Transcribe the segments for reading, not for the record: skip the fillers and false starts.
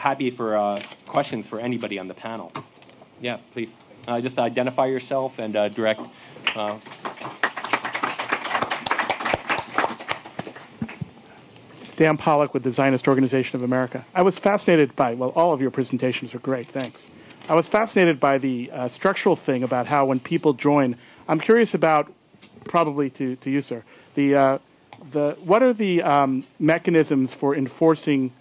happy for questions for anybody on the panel. Yeah, please. Just identify yourself and direct. Dan Pollock with the Zionist Organization of America. I was fascinated by, well, all of your presentations are great, thanks. I was fascinated by the structural thing about how when people join, I'm curious about, probably to you, sir, what are the mechanisms for enforcing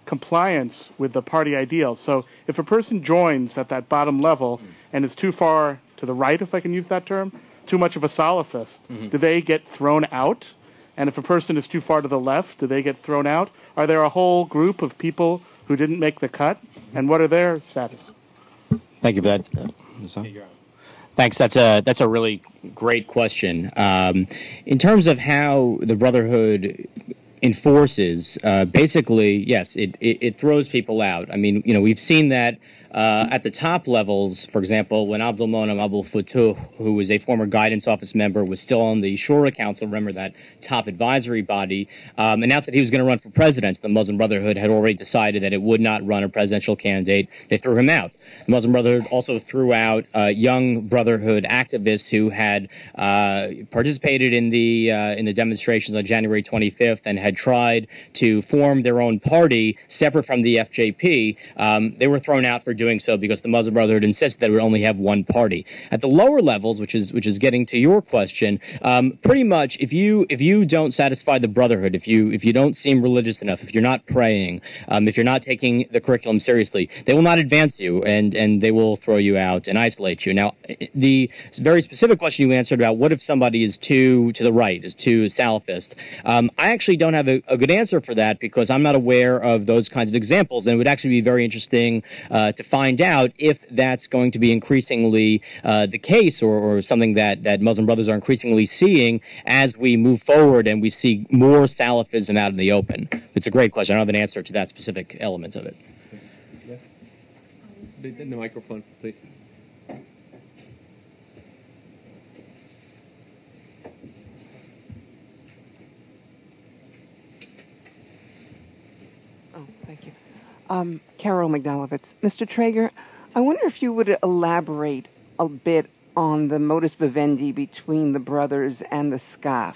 compliance with the party ideals? So if a person joins at that bottom level and is too far to the right, if I can use that term, too much of a salafist, do they get thrown out? And if a person is too far to the left, do they get thrown out? Are there a whole group of people who didn't make the cut? And what are their status? Thank you for that. Thanks. That's a really great question. In terms of how the Brotherhood enforces, basically, yes, it throws people out. I mean, we've seen that at the top levels. For example, when Abdul Monam Abdul Futuh, who was a former guidance office member, was still on the Shura Council, remember that top advisory body, announced that he was going to run for president. The Muslim Brotherhood had already decided that it would not run a presidential candidate. They threw him out. The Muslim Brotherhood also threw out young Brotherhood activists who had participated in the demonstrations on January 25th and had tried to form their own party separate from the FJP. They were thrown out for doing so because the Muslim Brotherhood insisted that it would only have one party. At the lower levels, which is getting to your question, pretty much if you don't satisfy the Brotherhood, if you don't seem religious enough, if you're not praying, if you're not taking the curriculum seriously, they will not advance you and they will throw you out and isolate you. Now, the very specific question you answered about what if somebody is too to the right, is too Salafist, I actually don't have a good answer for that because I'm not aware of those kinds of examples, and it would actually be very interesting to find out if that's going to be increasingly the case or something that Muslim brothers are increasingly seeing as we move forward and we see more Salafism out in the open. It's a great question. I don't have an answer to that specific element of it. Yes. In the microphone, please. Oh, thank you. Carol McDonald's. Mr. Trager, I wonder if you would elaborate a bit on the modus vivendi between the brothers and the SCAF,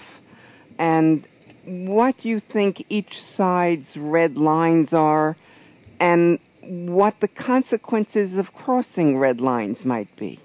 and what you think each side's red lines are, and what the consequences of crossing red lines might be.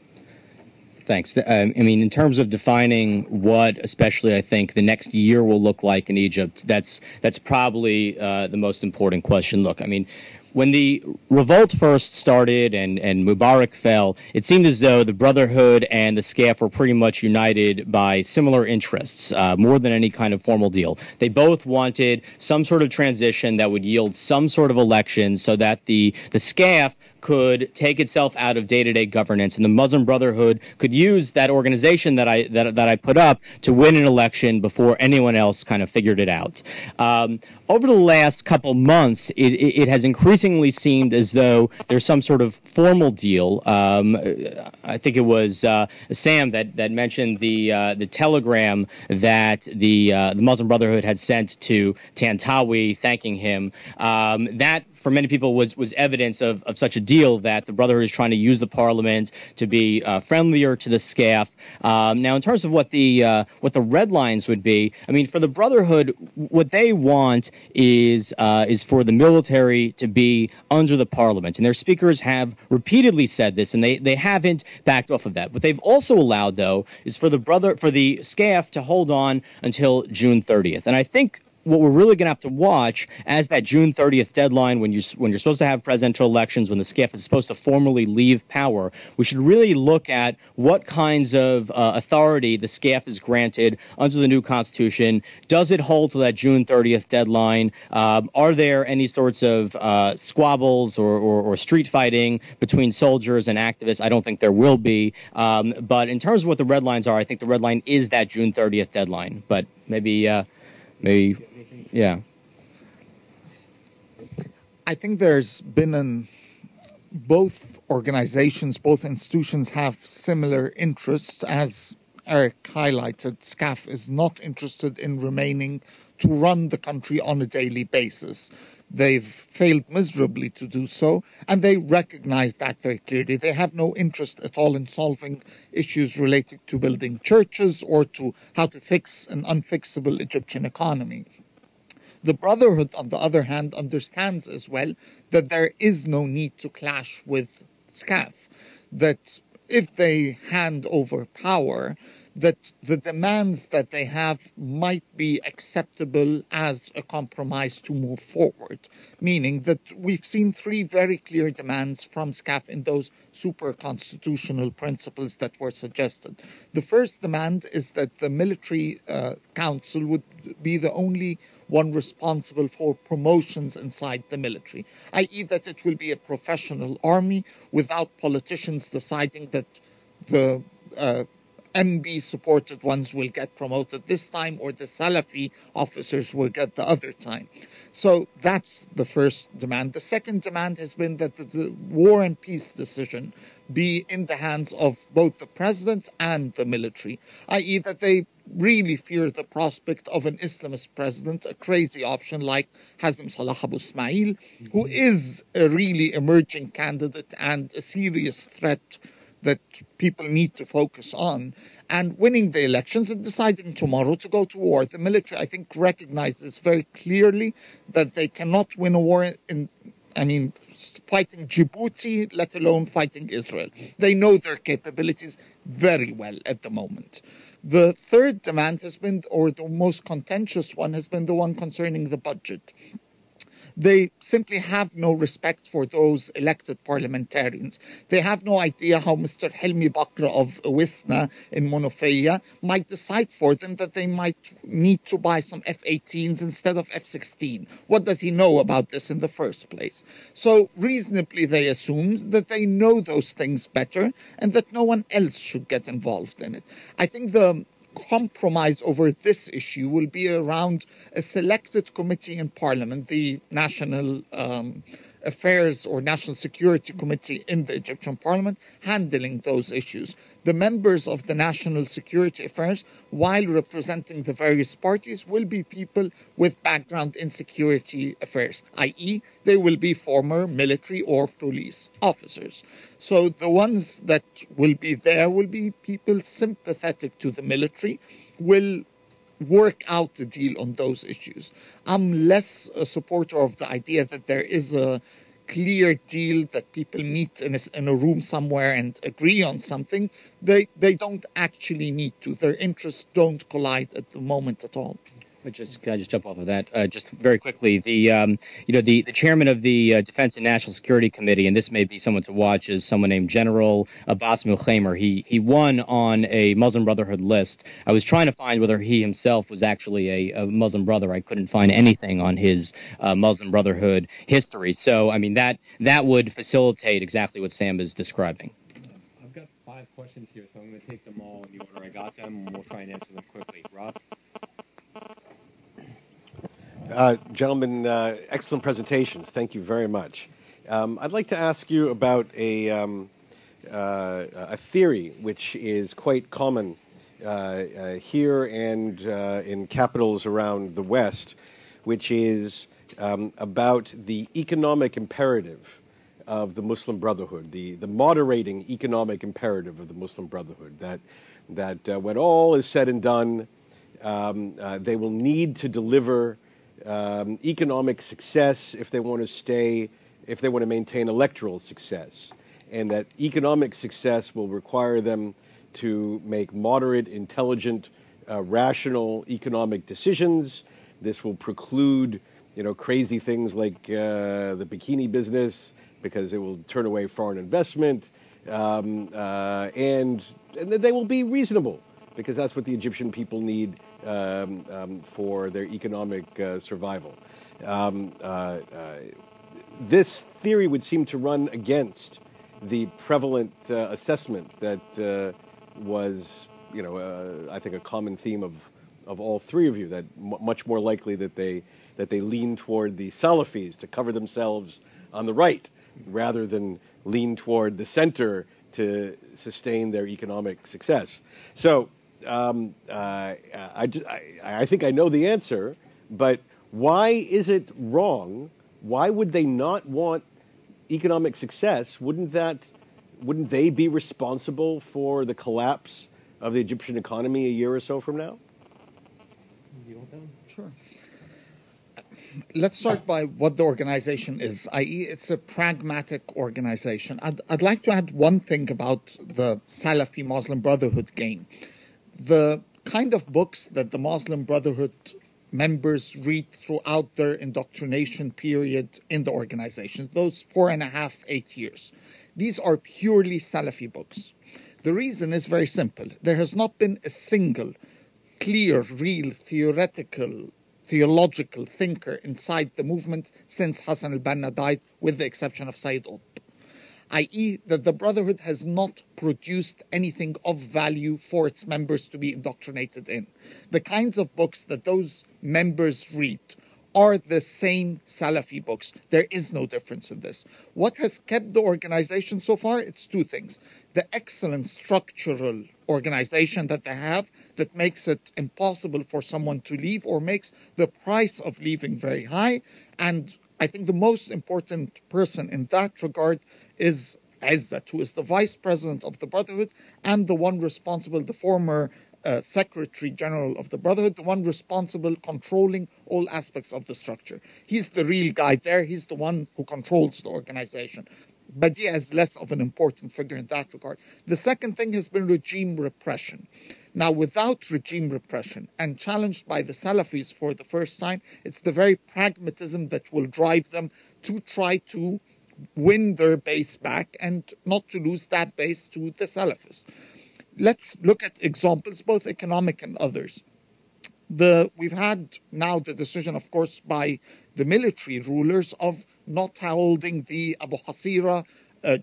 Thanks. I mean, in terms of defining what, especially, I think the next year will look like in Egypt, that's probably the most important question. Look, I mean, when the revolt first started and Mubarak fell, it seemed as though the Brotherhood and the SCAF were pretty much united by similar interests, more than any kind of formal deal. They both wanted some sort of transition that would yield some sort of election so that the SCAF could take itself out of day-to-day governance, and the Muslim Brotherhood could use that organization that I put up to win an election before anyone else kind of figured it out. Over the last couple months, it has increasingly seemed as though there's some sort of formal deal. I think it was Sam that mentioned the telegram that the Muslim Brotherhood had sent to Tantawi thanking him. That, for many people, was evidence of such a deal that the Brotherhood is trying to use the parliament to be friendlier to the SCAF. Now, in terms of what the red lines would be, I mean, for the Brotherhood, what they want is for the military to be under the parliament, and their speakers have repeatedly said this, and they haven't backed off of that. What they've also allowed, though, is for the SCAF to hold on until June 30th, and I think what we're really going to have to watch as that June 30th deadline, when you're supposed to have presidential elections, when the SCAF is supposed to formally leave power, we should really look at what kinds of authority the SCAF is granted under the new constitution. Does it hold to that June 30th deadline? Are there any sorts of squabbles or street fighting between soldiers and activists? I don't think there will be. But in terms of what the red lines are, I think the red line is that June 30th deadline. But maybe. Yeah. I think there's been both organizations, both institutions have similar interests. As Eric highlighted, SCAF is not interested in remaining to run the country on a daily basis. They've failed miserably to do so, and they recognize that very clearly. They have no interest at all in solving issues related to building churches or to how to fix an unfixable Egyptian economy. The Brotherhood, on the other hand, understands as well that there is no need to clash with SCAF, that if they hand over power, that the demands that they have might be acceptable as a compromise to move forward, meaning that we've seen three very clear demands from SCAF in those super constitutional principles that were suggested. The first demand is that the military council would be the only one responsible for promotions inside the military, i.e. that it will be a professional army without politicians deciding that the MB-supported ones will get promoted this time or the Salafi officers will get the other time. So that's the first demand. The second demand has been that the war and peace decision be in the hands of both the president and the military, i.e. that they really fear the prospect of an Islamist president, a crazy option like Hazem Salah Abu Ismail, who is a really emerging candidate and a serious threat that people need to focus on, and winning the elections and deciding tomorrow to go to war. The military, I think, recognizes very clearly that they cannot win a war fighting Djibouti, let alone fighting Israel. They know their capabilities very well at the moment. The third demand has been, or the most contentious one, has been the one concerning the budget. They simply have no respect for those elected parliamentarians. They have no idea how Mr. Helmi Bakr of Wisna in Monofeya might decide for them that they might need to buy some F-18s instead of F-16. What does he know about this in the first place? So reasonably they assume that they know those things better and that no one else should get involved in it. I think the compromise over this issue will be around a selected committee in Parliament, the National Affairs or National Security Committee in the Egyptian Parliament, handling those issues. The members of the National Security Affairs, while representing the various parties, will be people with background in security affairs, i.e. they will be former military or police officers. So the ones that will be there will be people sympathetic to the military, will work out the deal on those issues. I'm less a supporter of the idea that there is a clear deal that people meet in a room somewhere and agree on something. They don't actually need to. Their interests don't collide at the moment at all. Can I just jump off of that? Just very quickly, the chairman of the Defense and National Security Committee, and this may be someone to watch, is someone named General Abbas Mulkhamer. He won on a Muslim Brotherhood list. I was trying to find whether he himself was actually a Muslim brother. I couldn't find anything on his Muslim Brotherhood history. So, I mean, that would facilitate exactly what Sam is describing. I've got 5 questions here, so I'm going to take them all in the order I got them, and we'll try and answer them quickly. Rob? Gentlemen, excellent presentations. Thank you very much. I'd like to ask you about a theory which is quite common here and in capitals around the West, which is about the economic imperative of the Muslim Brotherhood, the moderating economic imperative of the Muslim Brotherhood, that when all is said and done, they will need to deliver economic success if they want to maintain electoral success, and that economic success will require them to make moderate, intelligent, rational economic decisions. This will preclude, crazy things like the bikini business, because it will turn away foreign investment, and they will be reasonable, because that's what the Egyptian people need for their economic survival. This theory would seem to run against the prevalent assessment that was, I think, a common theme of all three of you, that much more likely that they lean toward the salafis to cover themselves on the right, rather than lean toward the center to sustain their economic success. So I think I know the answer, but why is it wrong why would they not want economic success? Wouldn't they be responsible for the collapse of the Egyptian economy a year or so from now? Sure. Let's start by what the organization is, i.e. it's a pragmatic organization. I'd like to add one thing about the Salafi Muslim Brotherhood game. The kind of books that the Muslim Brotherhood members read throughout their indoctrination period in the organization, those 4.5, 8 years, these are purely Salafi books. The reason is very simple. There has not been a single clear, real, theological thinker inside the movement since Hassan al-Banna died, with the exception of Sayyid Qutb, i.e. that the Brotherhood has not produced anything of value for its members to be indoctrinated in. The kinds of books that those members read are the same Salafi books. There is no difference in this. What has kept the organization so far? It's two things. The excellent structural organization that they have that makes it impossible for someone to leave or makes the price of leaving very high. And I think the most important person in that regard is Izzat, who is the vice president of the Brotherhood and the one responsible, the former Secretary General of the Brotherhood, the one responsible controlling all aspects of the structure. He's the real guy there. He's the one who controls the organization. Badia is less of an important figure in that regard. The second thing has been regime repression. Now, without regime repression and challenged by the Salafis for the first time, it's the very pragmatism that will drive them to try to win their base back and not to lose that base to the Salafis. Let's look at examples, both economic and others. We've had now the decision, of course, by the military rulers of not holding the Abu Hasira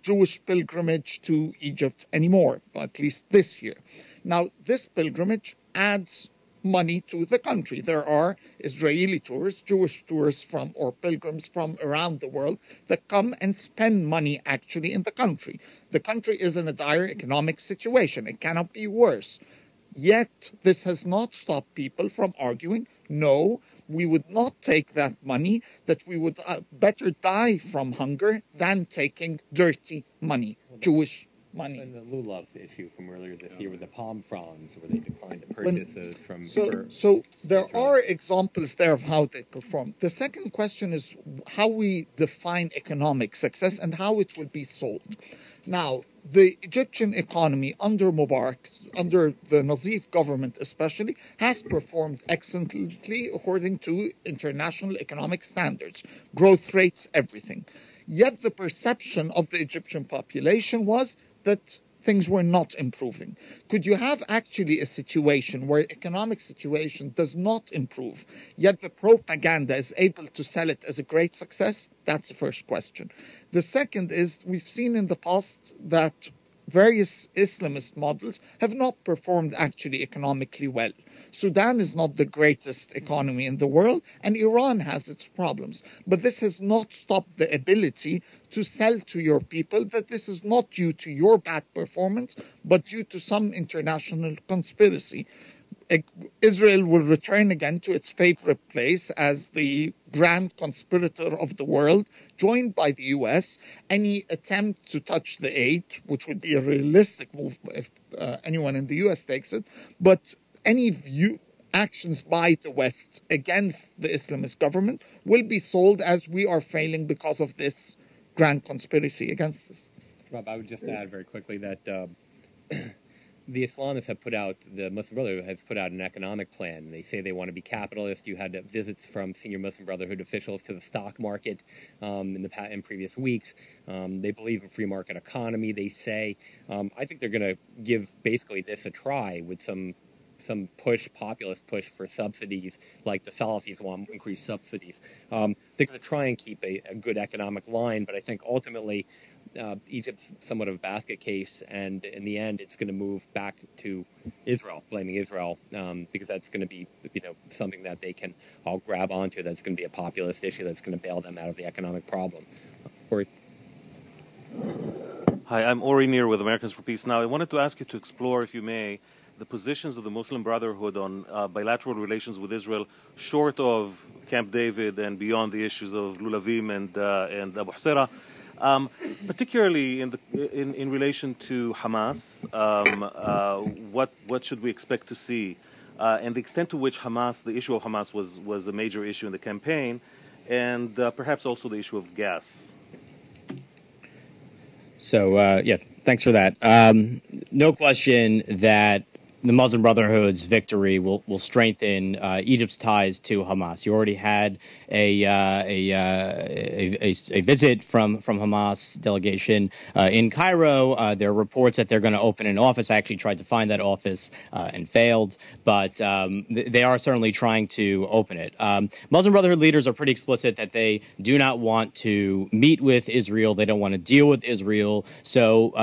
Jewish pilgrimage to Egypt anymore, at least this year. Now, this pilgrimage adds money to the country. There are Israeli tourists, Jewish tourists or pilgrims from around the world that come and spend money actually in the country. The country is in a dire economic situation. It cannot be worse. Yet, this has not stopped people from arguing, no, we would not take that money, that we would better die from hunger than taking dirty money, Jewish money. And the lulav issue from earlier this year with the palm fronds, where they declined to purchase those from. So there are examples there of how they perform. The second question is how we define economic success and how it will be sold. Now, the Egyptian economy under Mubarak, under the Nazif government especially, has performed excellently according to international economic standards, growth rates, everything. Yet the perception of the Egyptian population was that things were not improving. Could you have actually a situation where economic situation does not improve, yet the propaganda is able to sell it as a great success? That's the first question. The second is, we've seen in the past that various Islamist models have not performed actually economically well. Sudan is not the greatest economy in the world, and Iran has its problems. But this has not stopped the ability to sell to your people that this is not due to your bad performance, but due to some international conspiracy. Israel will return again to its favorite place as the grand conspirator of the world, joined by the US. Any attempt to touch the aid, which would be a realistic move if anyone in the US takes it, but any actions by the West against the Islamist government will be sold as we are failing because of this grand conspiracy against us. Rob, I would just add very quickly that the Islamists have put out, the Muslim Brotherhood has put out an economic plan. They say they want to be capitalist. You had visits from senior Muslim Brotherhood officials to the stock market in previous weeks. They believe in free market economy, they say. I think they're going to give basically this a try with some populist push for subsidies, like the Salafis want increased subsidies. They're going to try and keep a good economic line, but I think ultimately Egypt's somewhat of a basket case, and in the end, it's going to move back to Israel, blaming Israel, because that's going to be, something that they can all grab onto. That's going to be a populist issue that's going to bail them out of the economic problem. Ori. Hi, I'm Ori Mir with Americans for Peace Now. I wanted to ask you to explore, if you may, the positions of the Muslim Brotherhood on bilateral relations with Israel, short of Camp David and beyond the issues of Lulavim and Abu Hsera, particularly in relation to Hamas, what should we expect to see, and the extent to which the issue of Hamas was a major issue in the campaign, and perhaps also the issue of gas. So, thanks for that. No question that the Muslim Brotherhood's victory will strengthen Egypt's ties to Hamas. You already had a visit from Hamas delegation in Cairo. There are reports that they're going to open an office. I actually tried to find that office and failed, but they are certainly trying to open it. Muslim Brotherhood leaders are pretty explicit that they do not want to meet with Israel. They don't want to deal with Israel. So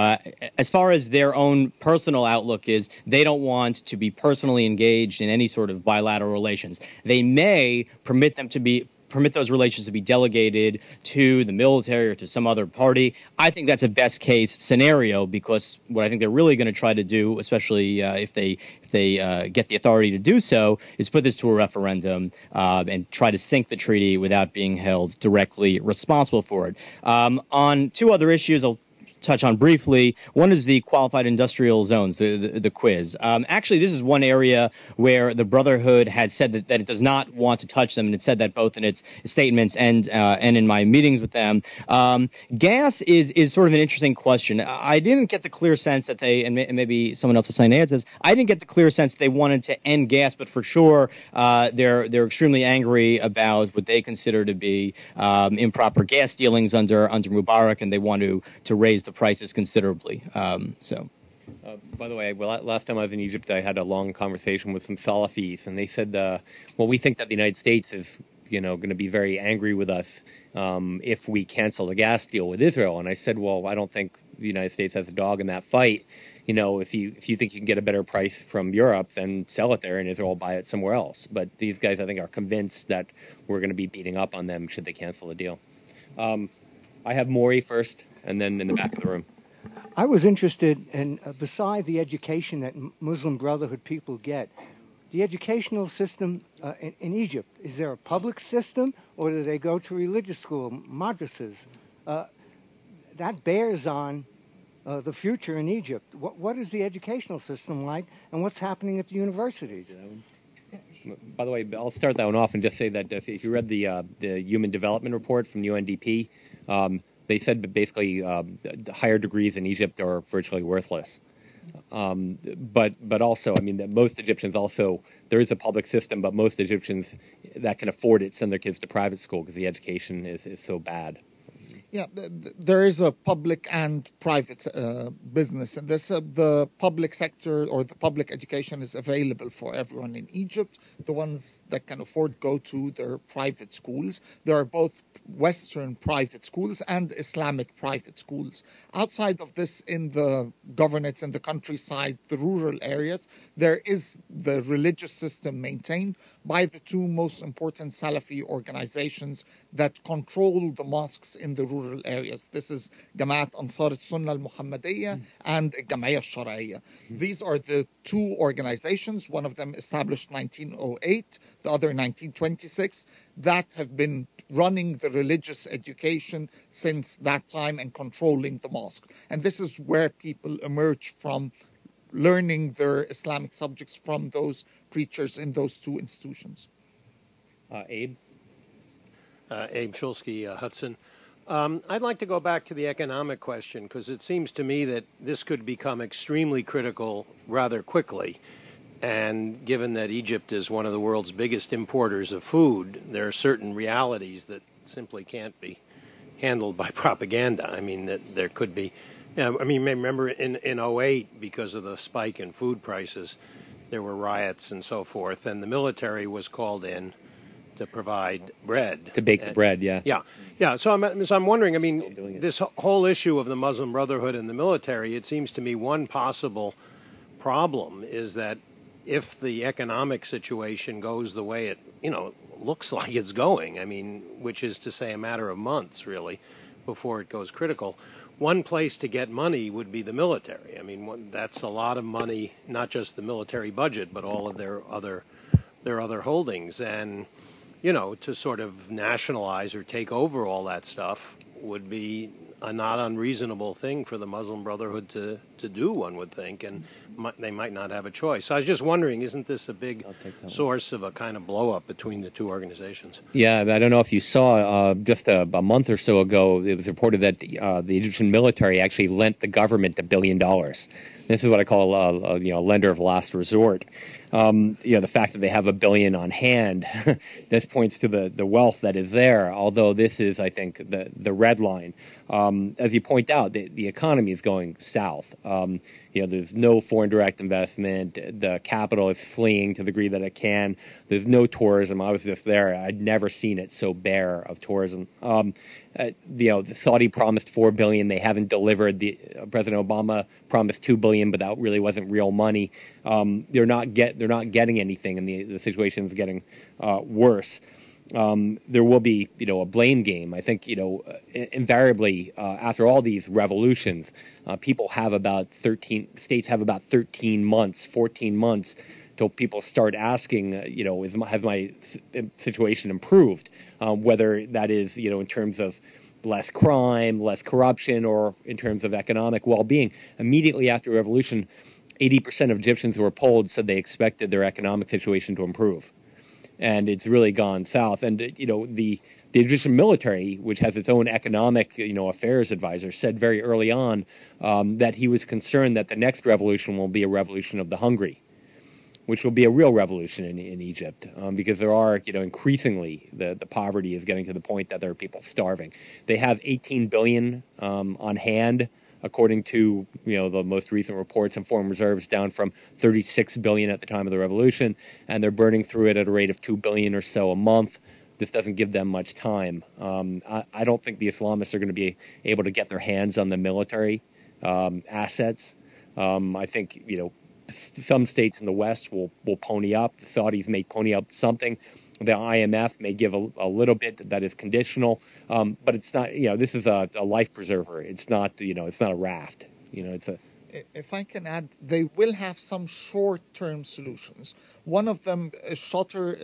as far as their own personal outlook is, they don't want to be personally engaged in any sort of bilateral relations. They may permit those relations to be delegated to the military or to some other party. I think that's a best case scenario, because what I think they're really going to try to do, especially if they get the authority to do so, is put this to a referendum and try to sink the treaty without being held directly responsible for it. On two other issues, I'll touch on briefly. One is the qualified industrial zones, the quiz. Actually, this is one area where the Brotherhood has said that it does not want to touch them, and it said that both in its statements and in my meetings with them. Gas is sort of an interesting question. I didn't get the clear sense that they, and maybe someone else is saying this, I didn't get the clear sense they wanted to end gas, but for sure they're extremely angry about what they consider to be improper gas dealings under Mubarak, and they want to raise the prices considerably. By the way, last time I was in Egypt, I had a long conversation with some salafis, and they said, we think that the United States is, going to be very angry with us if we cancel the gas deal with Israel. And I said, well, I don't think the United States has a dog in that fight. If you think you can get a better price from Europe, then sell it there, and Israel will buy it somewhere else. But these guys, I think, are convinced that we're going to be beating up on them should they cancel the deal. I have Maury first, and then in the back of the room. I was interested in, beside the education that Muslim Brotherhood people get, the educational system in Egypt. Is there a public system, or do they go to religious school, madrasas? That bears on the future in Egypt. What is the educational system like, and what's happening at the universities? By the way, I'll start that one off and just say that if you read the Human Development Report from UNDP, they said that basically higher degrees in Egypt are virtually worthless. But also, I mean, that most Egyptians also, there is a public system, but most Egyptians that can afford it send their kids to private school because the education is so bad. Yeah, there is a public and private business, and this the public sector or the public education is available for everyone in Egypt. The ones that can afford go to their private schools. There are both Western private schools and Islamic private schools. Outside of this, in the governorates, in the countryside, the rural areas, there is the religious system maintained by the two most important Salafi organizations that control the mosques in the rural areas. This is Jamaat Ansar al-Sunnah al-Muhammadiyya and Jama'iyya al-Shar'iyya. These are the two organizations, one of them established 1908, the other 1926, that have been running the religious education since that time and controlling the mosque. And this is where people emerge from, learning their Islamic subjects from those preachers in those two institutions. Abe? Abe Shulsky, Hudson. I'd like to go back to the economic question, because it seems to me that this could become extremely critical rather quickly. And given that Egypt is one of the world's biggest importers of food, there are certain realities that simply can't be handled by propaganda. I mean, that there could be, remember in 2008, because of the spike in food prices, there were riots and so forth, and the military was called in to provide bread. To bake the bread, yeah. Yeah. So I'm wondering, I mean, this whole issue of the Muslim Brotherhood and the military, it seems to me one possible problem is that if the economic situation goes the way it, looks like it's going, I mean, which is to say a matter of months, really, before it goes critical, one place to get money would be the military. I mean, that's a lot of money, not just the military budget, but all of their other holdings. And, you know, to sort of nationalize or take over all that stuff would be a not unreasonable thing for the Muslim Brotherhood to do, one would think, and they might not have a choice. So I was just wondering, isn't this a big source of a kind of blow-up between the two organizations? Yeah, I don't know if you saw just a month or so ago, it was reported that the Egyptian military actually lent the government $1 billion. This is what I call a lender of last resort. The fact that they have $1 billion on hand, this points to the wealth that is there. Although this is, I think, the red line. As you point out, the economy is going south. There's no foreign direct investment. The capital is fleeing to the degree that it can. There's no tourism. I was just there. I'd never seen it so bare of tourism. The Saudi promised $4 billion. They haven't delivered. President Obama promised $2 billion, but that really wasn't real money. They're not getting anything, and the situation is getting worse. There will be, a blame game. I think, invariably, after all these revolutions, states have about 13 months, 14 months till people start asking, has my situation improved? Whether that is, in terms of less crime, less corruption, or in terms of economic well-being. Immediately after the revolution, 80% of Egyptians who were polled said they expected their economic situation to improve. And it's really gone south. And, the Egyptian military, which has its own economic, affairs advisor, said very early on that he was concerned that the next revolution will be a revolution of the hungry, which will be a real revolution in Egypt, because there are, increasingly the poverty is getting to the point that there are people starving. They have $18 billion on hand, according to the most recent reports, and foreign reserves down from $36 billion at the time of the revolution, and they're burning through it at a rate of $2 billion or so a month. This doesn't give them much time. I don't think the Islamists are going to be able to get their hands on the military assets. I think some states in the West will pony up. The Saudis may pony up something. The IMF may give a little bit that is conditional, but it's not. This is a life preserver. It's not. It's not a raft. It's a. If I can add, they will have some short-term solutions. One of them is Shotter,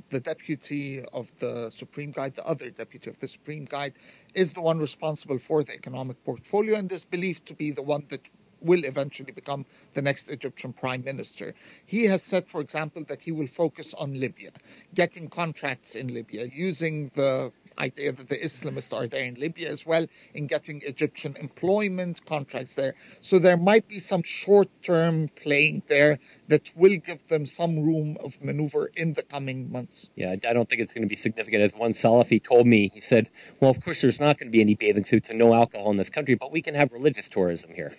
the deputy of the Supreme Guide, the other deputy of the Supreme Guide, is the one responsible for the economic portfolio and is believed to be the one that will eventually become the next Egyptian prime minister. He has said, for example, that he will focus on Libya, getting contracts in Libya, using the idea that the Islamists are there in Libya as well, in getting Egyptian employment contracts there. So there might be some short-term playing there that will give them some room of maneuver in the coming months. Yeah, I don't think it's going to be significant. As one Salafi told me, he said, well, of course, there's not going to be any bathing suits and no alcohol in this country, but we can have religious tourism here.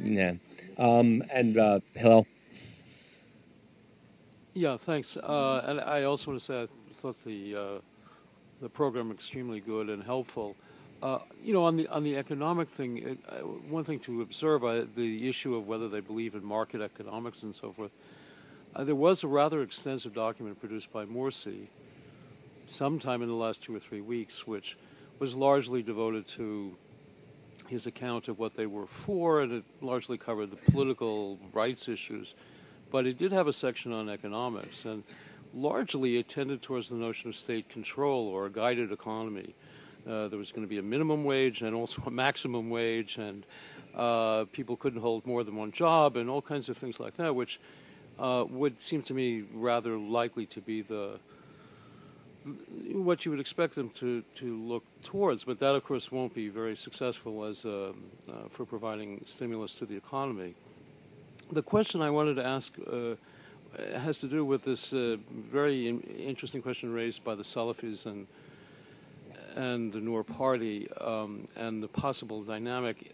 Yeah. Hillel? Yeah, thanks. And I also want to say I thought the program extremely good and helpful. On the economic thing, one thing to observe, the issue of whether they believe in market economics and so forth. There was a rather extensive document produced by Morsi sometime in the last 2 or 3 weeks, which was largely devoted to his account of what they were for, and it largely covered the political rights issues. But it did have a section on economics, and largely it tended towards the notion of state control or a guided economy. There was going to be a minimum wage and also a maximum wage, and people couldn't hold more than one job, and all kinds of things like that, which would seem to me rather likely to be what you would expect them to look towards. But that, of course, won't be very successful as for providing stimulus to the economy. The question I wanted to ask has to do with this very interesting question raised by the Salafis and the Noor Party, and the possible dynamic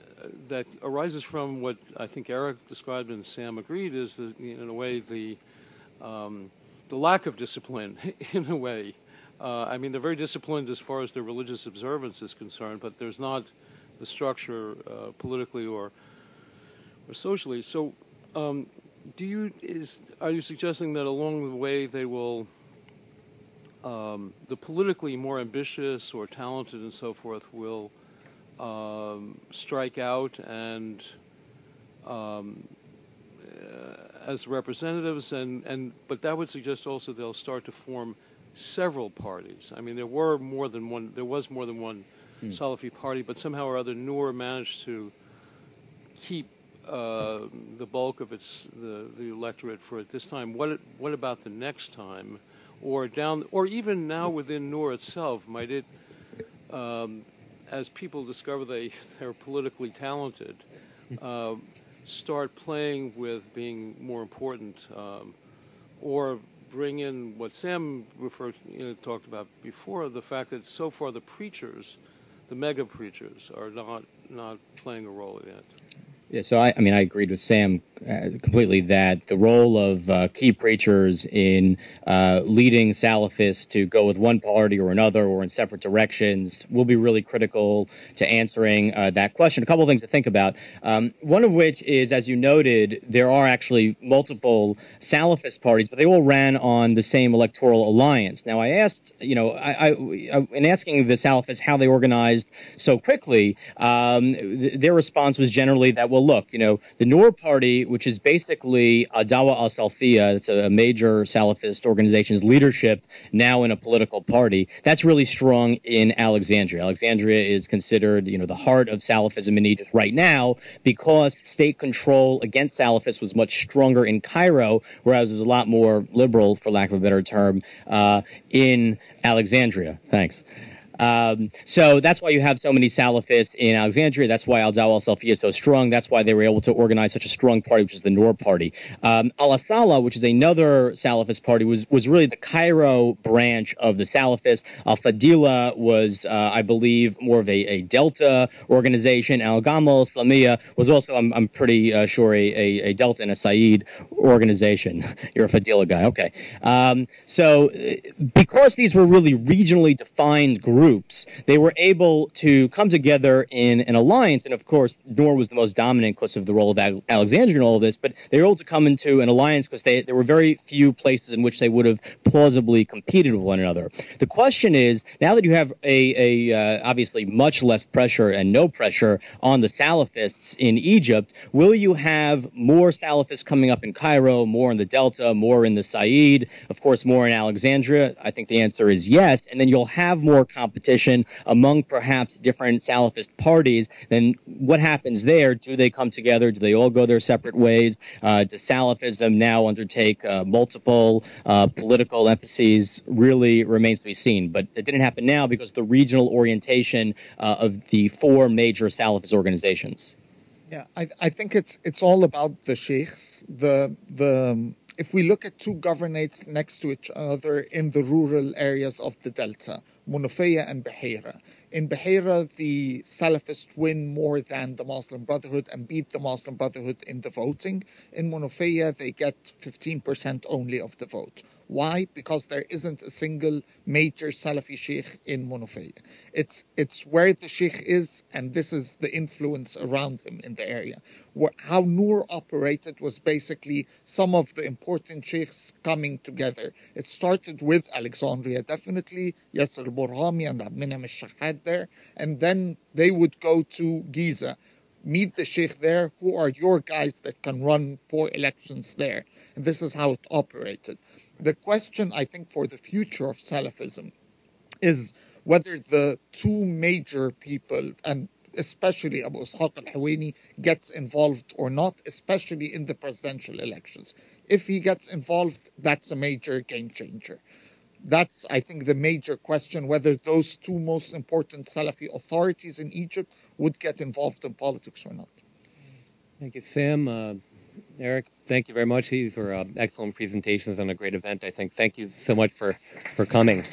that arises from what I think Eric described and Sam agreed is, in a way, the lack of discipline, in a way. They're very disciplined as far as their religious observance is concerned, but there's not the structure politically or socially. So, are you suggesting that along the way they will, the politically more ambitious or talented and so forth will strike out and as representatives, but that would suggest also they'll start to form several parties. I mean, there was more than one Salafi party, but somehow or other Noor managed to keep the bulk of the electorate for at this time. What about the next time, or even now within Noor itself? Might it, as people discover they're politically talented, start playing with being more important, or bring in what Sam talked about before, the fact that so far the preachers, the mega preachers, are not playing a role yet. Yeah, so I agreed with Sam completely that the role of key preachers in leading Salafists to go with one party or another or in separate directions will be really critical to answering that question. A couple of things to think about. One of which is, as you noted, there are actually multiple Salafist parties, but they all ran on the same electoral alliance. Now, I asked, in asking the Salafists how they organized so quickly, their response was generally that, well, look, the Noor Party, which is basically Dawa al-Salfiya, it's a major Salafist organization's leadership now in a political party, that's really strong in Alexandria. Alexandria is considered, the heart of Salafism in Egypt right now because state control against Salafists was much stronger in Cairo, whereas it was a lot more liberal, for lack of a better term, in Alexandria. Thanks. So that's why you have so many Salafists in Alexandria. That's why Al-Dawa al-Salfiya is so strong. That's why they were able to organize such a strong party, which is the Noor Party. Al-Asala, which is another Salafist party, was really the Cairo branch of the Salafists. Al-Fadila was, I believe, more of a Delta organization. Al-Gamal Islamiyya was also, I'm pretty sure, a Delta and a Said organization. You're a Fadila guy. Okay. So because these were really regionally defined groups, they were able to come together in an alliance, and of course, Noor was the most dominant because of the role of Alexandria in all of this, but they were able to come into an alliance because there were very few places in which they would have plausibly competed with one another. The question is, now that you have obviously much less pressure and no pressure on the Salafists in Egypt, will you have more Salafists coming up in Cairo, more in the Delta, more in the Said, of course, more in Alexandria? I think the answer is yes, and then you'll have more competition among perhaps different Salafist parties. Then what happens there? Do they come together? Do they all go their separate ways? Does Salafism now undertake multiple political emphases? Really remains to be seen. But it didn't happen now because the regional orientation of the four major Salafist organizations. Yeah, I think it's all about the sheikhs. If we look at two governorates next to each other in the rural areas of the Delta, Munufiyya and Bahira. In Bahira, the Salafists win more than the Muslim Brotherhood and beat the Muslim Brotherhood in the voting. In Munufiyya, they get 15% only of the vote. Why? Because there isn't a single major Salafi sheikh in Munufiyya. It's where the sheikh is, and this is the influence around him in the area. How Noor operated was basically some of the important sheikhs coming together. It started with Alexandria, definitely, Yasser al-Burhami and Abminam al-Shahad there, and then they would go to Giza, meet the sheikh there, who are your guys that can run for elections there. And this is how it operated. The question, I think, for the future of Salafism is whether the two major people, and especially Abu Ishaq al-Hawaini, gets involved or not, especially in the presidential elections. If he gets involved, that's a major game changer. That's, I think, the major question, whether those two most important Salafi authorities in Egypt would get involved in politics or not. Thank you, Sam. Eric, thank you very much. These were excellent presentations on a great event, I think. Thank you so much for coming.